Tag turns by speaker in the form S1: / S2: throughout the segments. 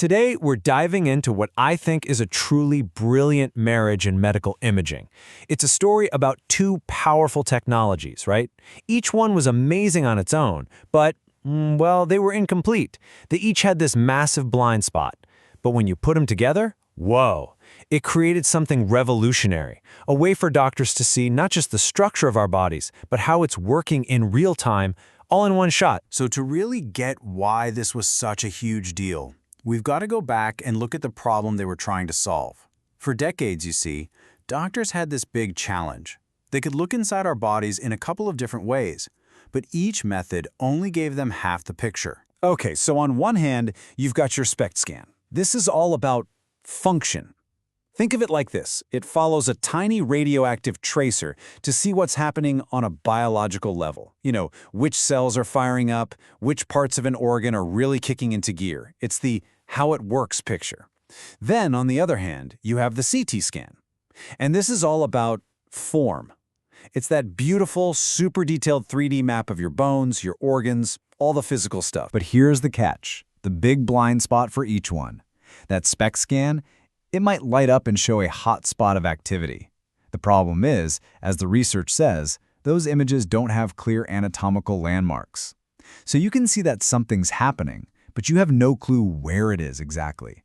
S1: Today, we're diving into what I think is a truly brilliant marriage in medical imaging. It's a story about two powerful technologies, right? Each one was amazing on its own, but, well, they were incomplete. They each had this massive blind spot. But when you put them together, whoa, it created something revolutionary, a way for doctors to see not just the structure of our bodies, but how it's working in real time, all in one shot.
S2: So to really get why this was such a huge deal, we've got to go back and look at the problem they were trying to solve. For decades, you see, doctors had this big challenge. They could look inside our bodies in a couple of different ways, but each method only gave them half the picture.
S3: Okay, so on one hand, you've got your SPECT scan. This is all about function. Think of it like this. It follows a tiny radioactive tracer to see what's happening on a biological level. You know, which cells are firing up, which parts of an organ are really kicking into gear. It's the how it works picture. Then, on the other hand, you have the CT scan. And this is all about form. It's that beautiful, super detailed 3D map of your bones, your organs, all the physical stuff. But here's the catch, the big blind spot for each one. That SPECT scan, it might light up and show a hot spot of activity. The problem is, as the research says, those images don't have clear anatomical landmarks. So you can see that something's happening, but you have no clue where it is exactly.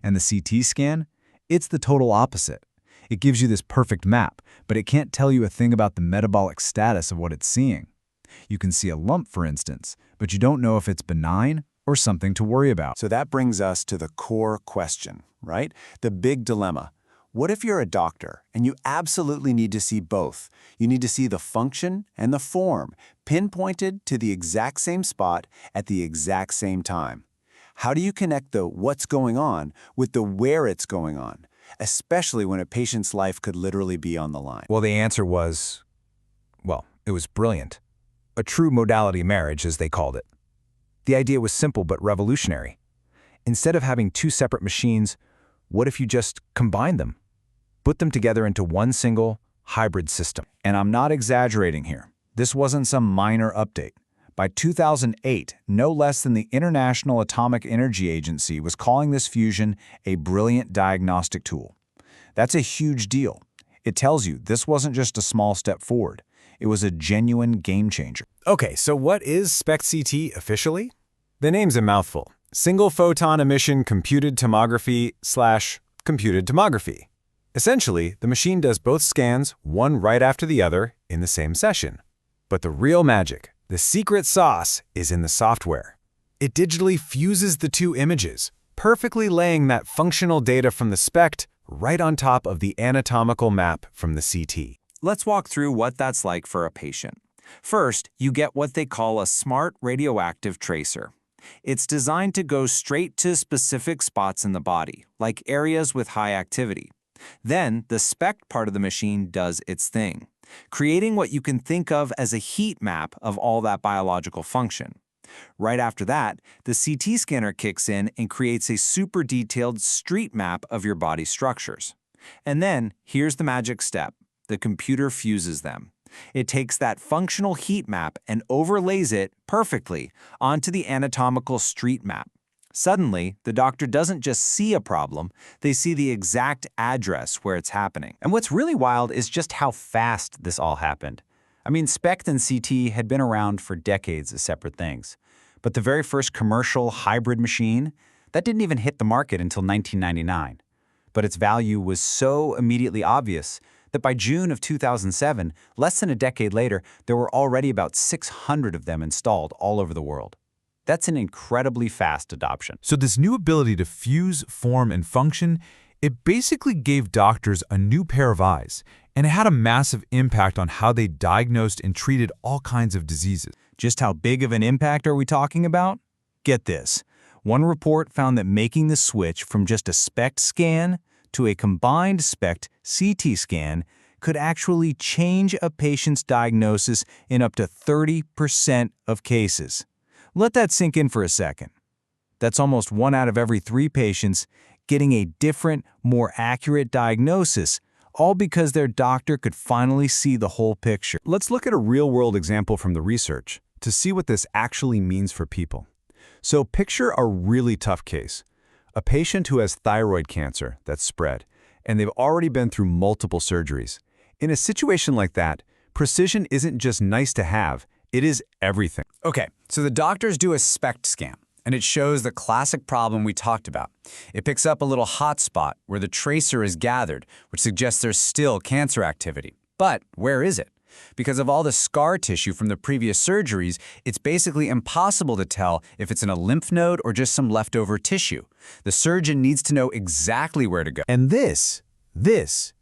S3: And the CT scan? It's the total opposite. It gives you this perfect map, but it can't tell you a thing about the metabolic status of what it's seeing. You can see a lump, for instance, but you don't know if it's benign or something to worry about.
S2: So that brings us to the core question, right? The big dilemma. What if you're a doctor and you absolutely need to see both? You need to see the function and the form, pinpointed to the exact same spot at the exact same time. How do you connect the what's going on with the where it's going on, especially when a patient's life could literally be on the line?
S4: Well, the answer was, well, it was brilliant. A true modality marriage, as they called it. The idea was simple but revolutionary. Instead of having two separate machines, what if you just combined them? Put them together into one single, hybrid system.
S2: And I'm not exaggerating here. This wasn't some minor update. By 2008, no less than the International Atomic Energy Agency was calling this fusion a brilliant diagnostic tool. That's a huge deal. It tells you this wasn't just a small step forward. It was a genuine game changer.
S1: Okay, so what is SPECT-CT officially? The name's a mouthful. Single photon emission computed tomography / computed tomography. Essentially, the machine does both scans, one right after the other, in the same session. But the real magic, the secret sauce, is in the software. It digitally fuses the two images, perfectly laying that functional data from the SPECT right on top of the anatomical map from the CT.
S5: Let's walk through what that's like for a patient. First, you get what they call a smart radioactive tracer. It's designed to go straight to specific spots in the body, like areas with high activity. Then, the SPECT part of the machine does its thing, creating what you can think of as a heat map of all that biological function. Right after that, the CT scanner kicks in and creates a super detailed street map of your body structures. And then, here's the magic step. The computer fuses them. It takes that functional heat map and overlays it perfectly onto the anatomical street map. Suddenly, the doctor doesn't just see a problem, they see the exact address where it's happening.
S3: And what's really wild is just how fast this all happened. I mean, SPECT and CT had been around for decades as separate things. But the very first commercial hybrid machine, that didn't even hit the market until 1999. But its value was so immediately obvious that by June of 2007, less than a decade later, there were already about 600 of them installed all over the world. That's an incredibly fast adoption.
S6: So this new ability to fuse form and function, it basically gave doctors a new pair of eyes, and it had a massive impact on how they diagnosed and treated all kinds of diseases.
S3: Just how big of an impact are we talking about? Get this. One report found that making the switch from just a SPECT scan to a combined SPECT CT scan could actually change a patient's diagnosis in up to 30% of cases. Let that sink in for a second. That's almost 1 out of every 3 patients getting a different, more accurate diagnosis, all because their doctor could finally see the whole picture.
S2: Let's look at a real-world example from the research to see what this actually means for people. So picture a really tough case.
S3: A patient who has thyroid cancer that's spread, and they've already been through multiple surgeries. In a situation like that, precision isn't just nice to have, it is everything.
S2: Okay, so the doctors do a SPECT scan, and it shows the classic problem we talked about. It picks up a little hot spot where the tracer is gathered, which suggests there's still cancer activity. But where is it? Because of all the scar tissue from the previous surgeries, it's basically impossible to tell if it's in a lymph node or just some leftover tissue. The surgeon needs to know exactly where to go.
S1: And this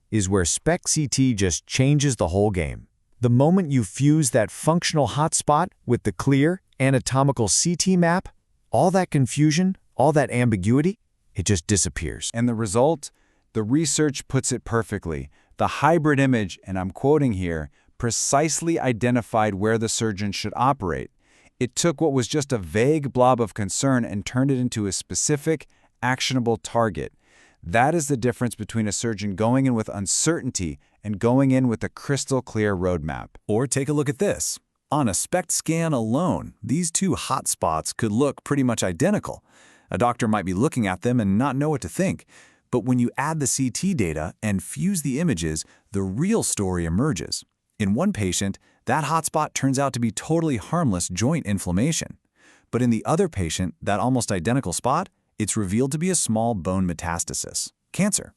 S1: is where SPECT-CT just changes the whole game. The moment you fuse that functional hotspot with the clear, anatomical CT map, all that confusion, all that ambiguity, it just disappears.
S3: And the result? The research puts it perfectly. The hybrid image, and I'm quoting here, precisely identified where the surgeon should operate. It took what was just a vague blob of concern and turned it into a specific, actionable target. That is the difference between a surgeon going in with uncertainty and going in with a crystal-clear roadmap.
S1: Or take a look at this. On a SPECT scan alone, these two hotspots could look pretty much identical. A doctor might be looking at them and not know what to think. But when you add the CT data and fuse the images, the real story emerges. In one patient, that hotspot turns out to be totally harmless joint inflammation. But in the other patient, that almost identical spot, it's revealed to be a small bone metastasis, cancer.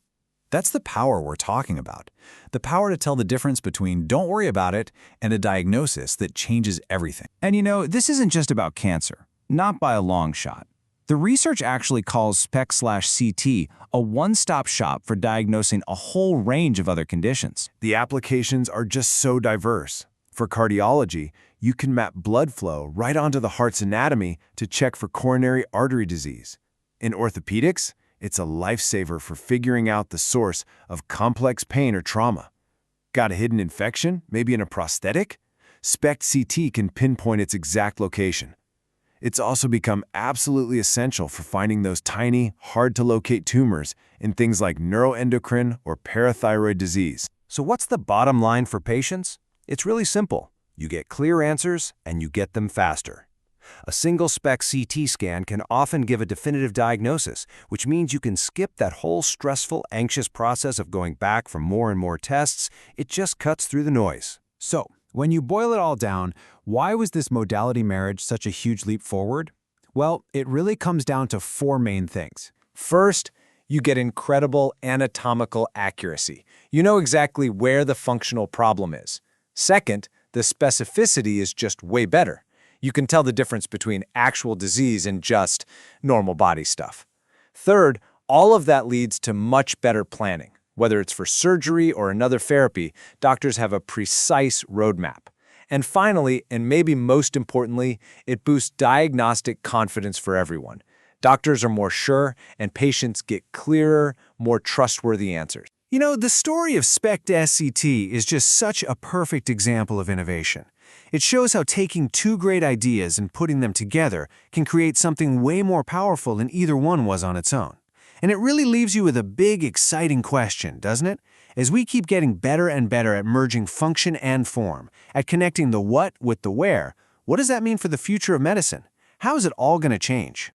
S1: That's the power we're talking about. The power to tell the difference between don't worry about it and a diagnosis that changes everything.
S5: And you know, this isn't just about cancer, not by a long shot. The research actually calls SPECT/CT a one-stop shop for diagnosing a whole range of other conditions.
S1: The applications are just so diverse. For cardiology, you can map blood flow right onto the heart's anatomy to check for coronary artery disease. In orthopedics, it's a lifesaver for figuring out the source of complex pain or trauma. Got a hidden infection, maybe in a prosthetic? SPECT-CT can pinpoint its exact location. It's also become absolutely essential for finding those tiny, hard-to-locate tumors in things like neuroendocrine or parathyroid disease. So what's the bottom line for patients? It's really simple. You get clear answers, and you get them faster. A single SPECT-CT scan can often give a definitive diagnosis, which means you can skip that whole stressful, anxious process of going back for more and more tests. It just cuts through the noise.
S3: So, when you boil it all down, why was this modality marriage such a huge leap forward? Well, it really comes down to four main things.
S1: First, you get incredible anatomical accuracy. You know exactly where the functional problem is. Second, the specificity is just way better. You can tell the difference between actual disease and just normal body stuff. Third, all of that leads to much better planning. Whether it's for surgery or another therapy, doctors have a precise roadmap. And finally, and maybe most importantly, it boosts diagnostic confidence for everyone. Doctors are more sure, and patients get clearer, more trustworthy answers. You know, the story of SPECT-SCT is just such a perfect example of innovation. It shows how taking two great ideas and putting them together can create something way more powerful than either one was on its own. And it really leaves you with a big, exciting question, doesn't it? As we keep getting better and better at merging function and form, at connecting the what with the where, what does that mean for the future of medicine? How is it all going to change?